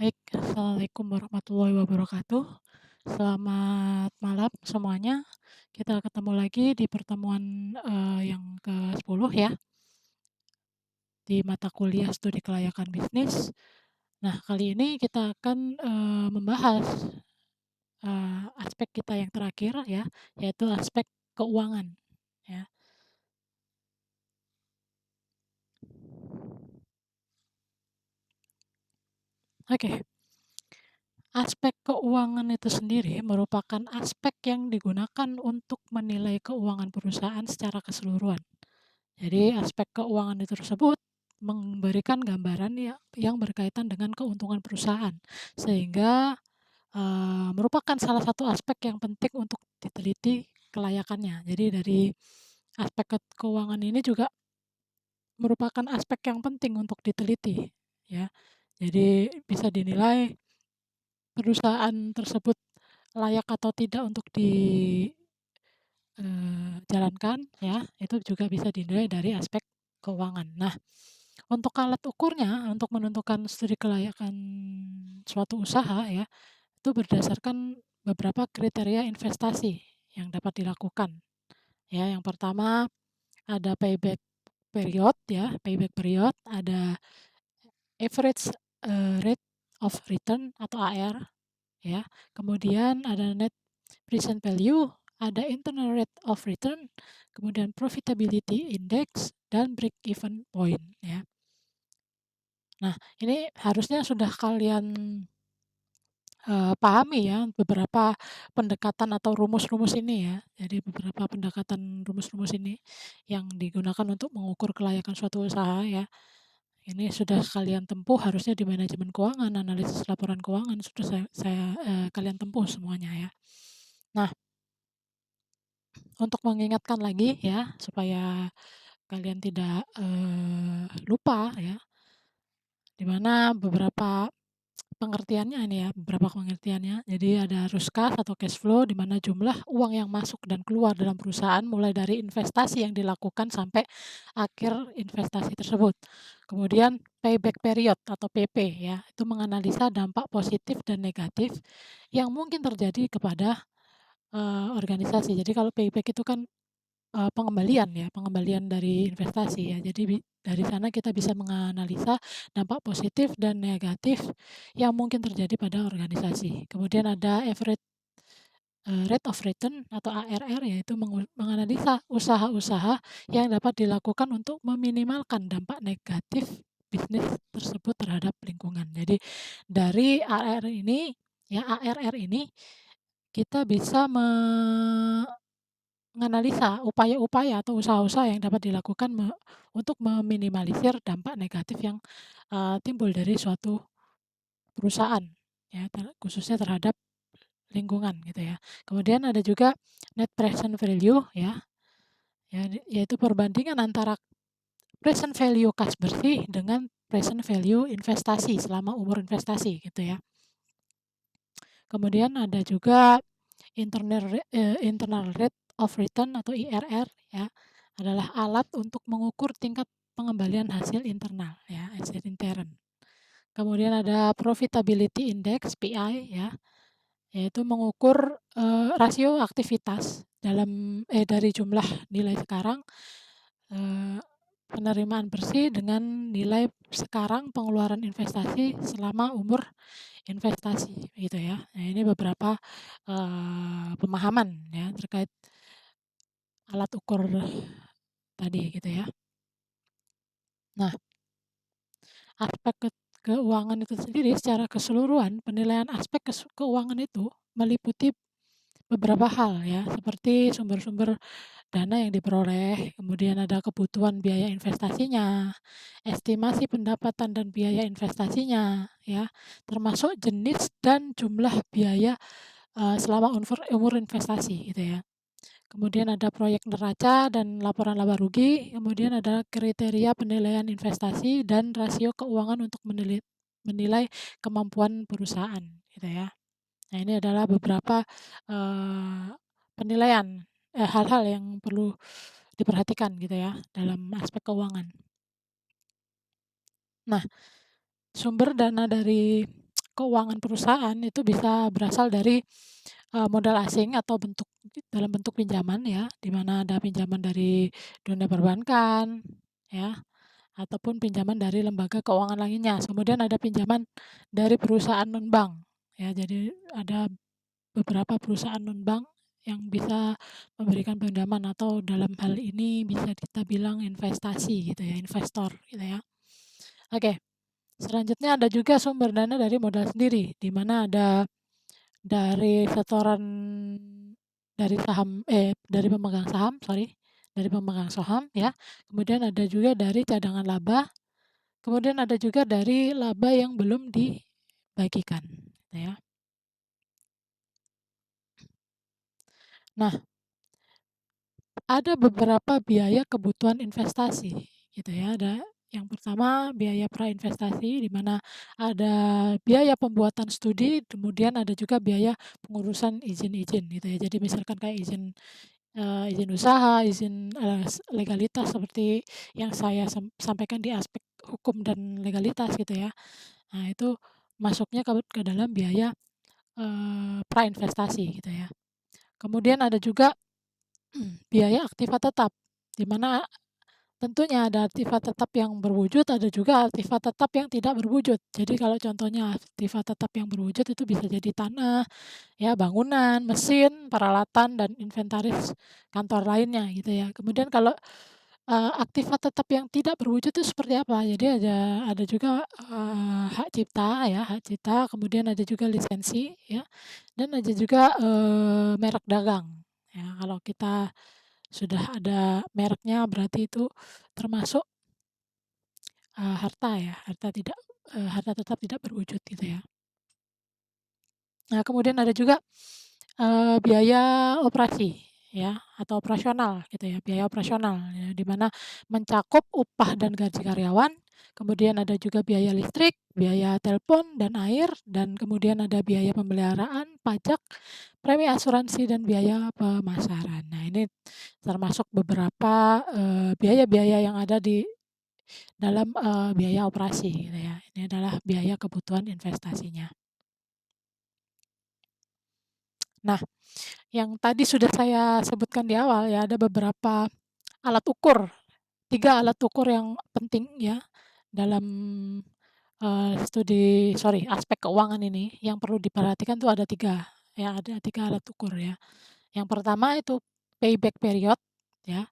Baik, assalamualaikum warahmatullahi wabarakatuh. Selamat malam semuanya. Kita ketemu lagi di pertemuan yang ke-10 ya, di mata kuliah studi kelayakan bisnis. Nah, kali ini kita akan membahas aspek kita yang terakhir ya, yaitu aspek keuangan ya. Oke, aspek keuangan itu sendiri merupakan aspek yang digunakan untuk menilai keuangan perusahaan secara keseluruhan. Jadi aspek keuangan itu tersebut memberikan gambaran yang berkaitan dengan keuntungan perusahaan, sehingga, merupakan salah satu aspek yang penting untuk diteliti kelayakannya. Jadi dari aspek keuangan ini juga merupakan aspek yang penting untuk diteliti, ya. Jadi bisa dinilai perusahaan tersebut layak atau tidak untuk jalankan ya, itu juga bisa dinilai dari aspek keuangan. Nah, untuk alat ukurnya, untuk menentukan studi kelayakan suatu usaha ya, itu berdasarkan beberapa kriteria investasi yang dapat dilakukan. Ya, yang pertama ada payback period, ada average, rate of return atau AR ya. Kemudian ada net present value, ada internal rate of return, kemudian profitability index, dan break even point ya. Nah, ini harusnya sudah kalian, pahami ya beberapa pendekatan atau rumus-rumus ini ya. Jadi beberapa pendekatan rumus-rumus ini yang digunakan untuk mengukur kelayakan suatu usaha ya. Ini sudah kalian tempuh harusnya di manajemen keuangan, analisis laporan keuangan sudah kalian tempuh semuanya ya. Nah, untuk mengingatkan lagi ya supaya kalian tidak, lupa ya, di mana beberapa pengertiannya ini ya, beberapa pengertiannya. Jadi ada arus kas atau cash flow di mana jumlah uang yang masuk dan keluar dalam perusahaan mulai dari investasi yang dilakukan sampai akhir investasi tersebut. Kemudian payback period atau PP ya, itu menganalisa dampak positif dan negatif yang mungkin terjadi kepada, organisasi. Jadi kalau payback itu kan pengembalian ya, pengembalian dari investasi ya. Jadi dari sana kita bisa menganalisa dampak positif dan negatif yang mungkin terjadi pada organisasi. Kemudian ada average, rate of return atau ARR yaitu menganalisa usaha-usaha yang dapat dilakukan untuk meminimalkan dampak negatif bisnis tersebut terhadap lingkungan. Jadi dari ARR ini kita bisa menganalisa upaya-upaya atau usaha-usaha yang dapat dilakukan untuk meminimalisir dampak negatif yang, timbul dari suatu perusahaan ya, khususnya terhadap lingkungan gitu ya. Kemudian ada juga net present value ya, yaitu perbandingan antara present value kas bersih dengan present value investasi selama umur investasi gitu ya. Kemudian ada juga internal rate of return atau IRR ya, adalah alat untuk mengukur tingkat pengembalian hasil internal ya, hasil intern. Kemudian ada profitability index PI ya, yaitu mengukur, rasio aktivitas dari jumlah nilai sekarang, eee, penerimaan bersih dengan nilai sekarang pengeluaran investasi selama umur investasi gitu ya. Nah ini beberapa, pemahaman ya terkait alat ukur tadi gitu ya. Nah, aspek keuangan itu sendiri secara keseluruhan penilaian aspek keuangan itu meliputi beberapa hal ya, seperti sumber-sumber dana yang diperoleh, kemudian ada kebutuhan biaya investasinya, estimasi pendapatan dan biaya investasinya ya, termasuk jenis dan jumlah biaya, selama umur investasi gitu ya. Kemudian ada proyek neraca dan laporan laba rugi, kemudian ada kriteria penilaian investasi dan rasio keuangan untuk menilai kemampuan perusahaan gitu ya. Nah ini adalah beberapa, penilaian, hal-hal yang perlu diperhatikan gitu ya dalam aspek keuangan. Nah, sumber dana dari keuangan perusahaan itu bisa berasal dari, modal asing atau dalam bentuk pinjaman ya, di mana ada pinjaman dari dunia perbankan ya, ataupun pinjaman dari lembaga keuangan lainnya. Kemudian ada pinjaman dari perusahaan non-bank ya, jadi ada beberapa perusahaan non-bank yang bisa memberikan pinjaman atau dalam hal ini bisa kita bilang investasi gitu ya, investor gitu ya. Oke, selanjutnya ada juga sumber dana dari modal sendiri, di mana ada dari setoran dari pemegang saham, sorry, dari pemegang saham ya, kemudian ada juga dari cadangan laba, kemudian ada juga dari laba yang belum dibagikan, gitu ya. Nah, ada beberapa biaya kebutuhan investasi, gitu ya. Ada yang pertama biaya pra-investasi, di mana ada biaya pembuatan studi, kemudian ada juga biaya pengurusan izin-izin, gitu ya. Jadi misalkan kayak izin usaha, izin, legalitas seperti yang saya sampaikan di aspek hukum dan legalitas, gitu ya. Nah, itu masuknya ke dalam biaya, pra-investasi, gitu ya. Kemudian ada juga biaya aktiva tetap, di mana tentunya ada aktiva tetap yang berwujud, ada juga aktiva tetap yang tidak berwujud. Jadi kalau contohnya aktiva tetap yang berwujud itu bisa jadi tanah, ya bangunan, mesin, peralatan, dan inventaris kantor lainnya gitu ya. Kemudian kalau, aktiva tetap yang tidak berwujud itu seperti apa? Jadi ada juga, hak cipta ya, hak cipta, kemudian ada juga lisensi ya, dan ada juga, merek dagang. Ya, kalau kita sudah ada mereknya berarti itu termasuk, harta ya, harta tetap tidak berwujud gitu ya. Nah, kemudian ada juga, biaya operasi ya, atau operasional gitu ya, biaya operasional ya, di mana mencakup upah dan gaji karyawan, kemudian ada juga biaya listrik, biaya telepon dan air, dan kemudian ada biaya pemeliharaan, pajak, premi asuransi, dan biaya pemasaran. Nah, ini termasuk beberapa, biaya-biaya yang ada di dalam, biaya operasi gitu ya. Ini adalah biaya kebutuhan investasinya. Nah, yang tadi sudah saya sebutkan di awal ya, ada beberapa alat ukur, 3 alat ukur yang penting ya dalam, aspek keuangan ini yang perlu diperhatikan tuh ada 3 ya, ada 3 alat ukur ya. Yang pertama itu payback period ya,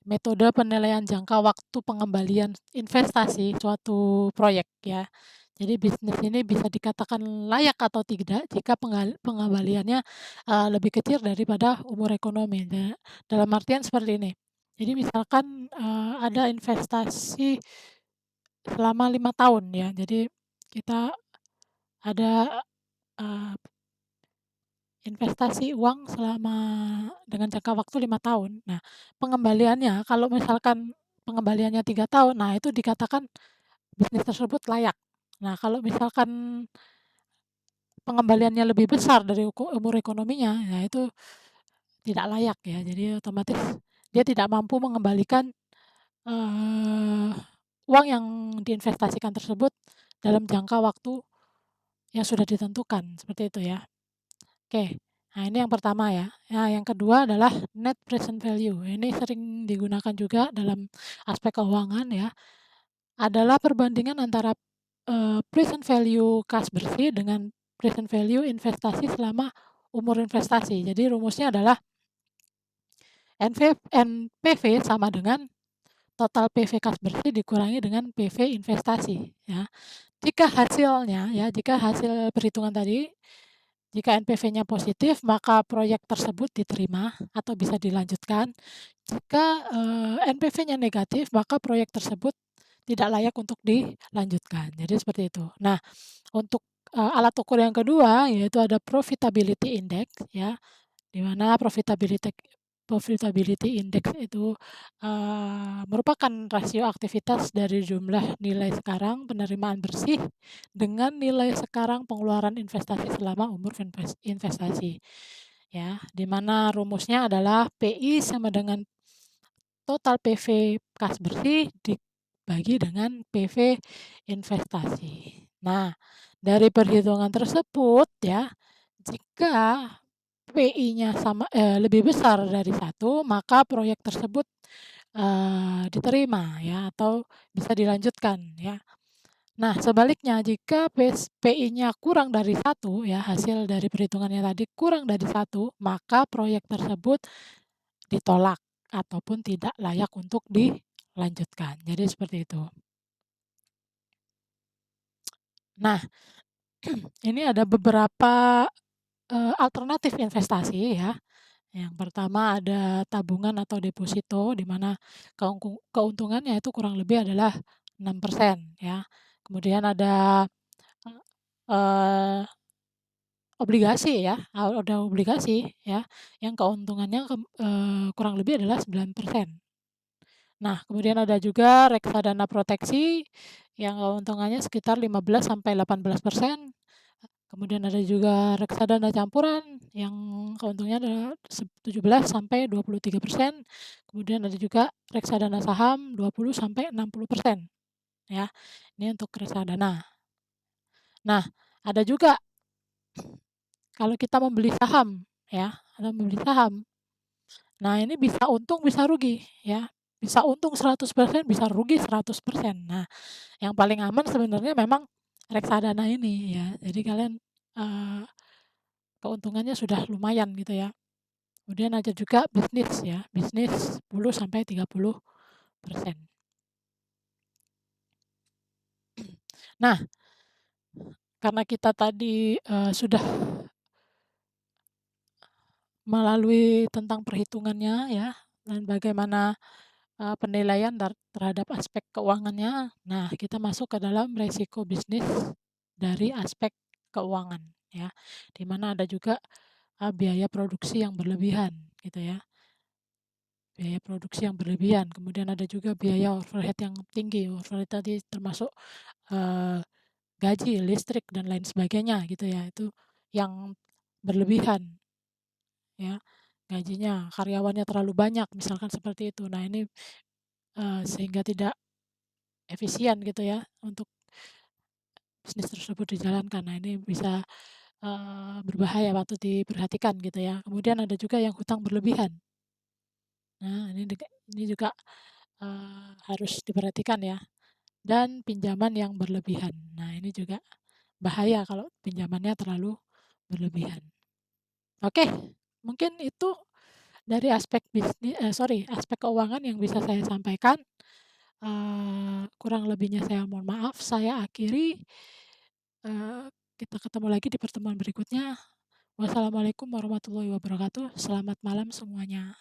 metode penilaian jangka waktu pengembalian investasi suatu proyek ya. Jadi bisnis ini bisa dikatakan layak atau tidak jika pengembaliannya, lebih kecil daripada umur ekonomi. Dalam artian seperti ini, jadi misalkan, ada investasi selama 5 tahun ya, jadi kita ada, eee, investasi uang dengan jangka waktu 5 tahun. Nah, pengembaliannya kalau misalkan pengembaliannya 3 tahun, nah itu dikatakan bisnis tersebut layak. Nah, kalau misalkan pengembaliannya lebih besar dari umur ekonominya, ya itu tidak layak ya. Jadi otomatis dia tidak mampu mengembalikan, eee, uang yang diinvestasikan tersebut dalam jangka waktu yang sudah ditentukan, seperti itu ya. Oke, nah ini yang pertama ya. Nah, yang kedua adalah net present value. Ini sering digunakan juga dalam aspek keuangan ya, adalah perbandingan antara, present value kas bersih dengan present value investasi selama umur investasi. Jadi rumusnya adalah NPV sama dengan total PV kas bersih dikurangi dengan PV investasi ya. Jika hasil perhitungan tadi, jika NPV-nya positif, maka proyek tersebut diterima atau bisa dilanjutkan. Jika, NPV-nya negatif, maka proyek tersebut tidak layak untuk dilanjutkan. Jadi seperti itu. Nah, untuk, alat ukur yang kedua yaitu ada profitability index ya, di mana profitability index itu, merupakan rasio aktivitas dari jumlah nilai sekarang penerimaan bersih dengan nilai sekarang pengeluaran investasi selama umur investasi, ya. Di mana rumusnya adalah PI sama dengan total PV kas bersih dibagi dengan PV investasi. Nah, Dari perhitungan tersebut ya, jika PI-nya lebih besar dari satu, maka proyek tersebut, diterima ya atau bisa dilanjutkan ya. Nah, sebaliknya jika PI-nya kurang dari satu ya, hasil dari perhitungannya tadi kurang dari satu, maka proyek tersebut ditolak ataupun tidak layak untuk dilanjutkan. Jadi seperti itu. Nah, ini ada beberapa, alternatif investasi ya. Yang pertama ada tabungan atau deposito di mana keuntungannya itu kurang lebih adalah 6% ya. Kemudian ada, eee, obligasi ya, ada obligasi ya, yang keuntungannya kurang lebih adalah 9%. Nah, kemudian ada juga reksadana proteksi yang keuntungannya sekitar 15 sampai 18%. Kemudian ada juga reksadana campuran yang keuntungannya adalah 17 sampai 23%. Kemudian ada juga reksadana saham 20 sampai 60% ya. Ini untuk reksadana. Nah, ada juga kalau kita membeli saham ya, atau membeli saham. Nah, ini bisa untung bisa rugi ya. Bisa untung 100%, bisa rugi 100%. Nah, yang paling aman sebenarnya memang reksadana ini ya. Jadi kalian, eee, keuntungannya sudah lumayan gitu ya. Kemudian ada juga bisnis ya, bisnis 10 sampai 30%. Nah, karena kita tadi, sudah melalui tentang perhitungannya ya, dan bagaimana, penilaian terhadap aspek keuangannya. Nah, kita masuk ke dalam resiko bisnis dari aspek keuangan ya, di mana ada juga, biaya produksi yang berlebihan gitu ya, biaya produksi yang berlebihan, kemudian ada juga biaya overhead yang tinggi. Overhead tadi termasuk, eee, gaji, listrik, dan lain sebagainya gitu ya, itu yang berlebihan ya, gajinya, karyawannya terlalu banyak misalkan seperti itu. Nah ini, sehingga tidak efisien gitu ya untuk bisnis tersebut dijalankan. Nah ini bisa, berbahaya, patut diperhatikan gitu ya. Kemudian ada juga yang hutang berlebihan. Nah ini juga, harus diperhatikan ya, dan pinjaman yang berlebihan. Nah ini juga bahaya kalau pinjamannya terlalu berlebihan. Oke, mungkin itu dari aspek keuangan yang bisa saya sampaikan. Kurang lebihnya saya mohon maaf. Saya akhiri, eee, kita ketemu lagi di pertemuan berikutnya. Wassalamualaikum warahmatullahi wabarakatuh. Selamat malam semuanya.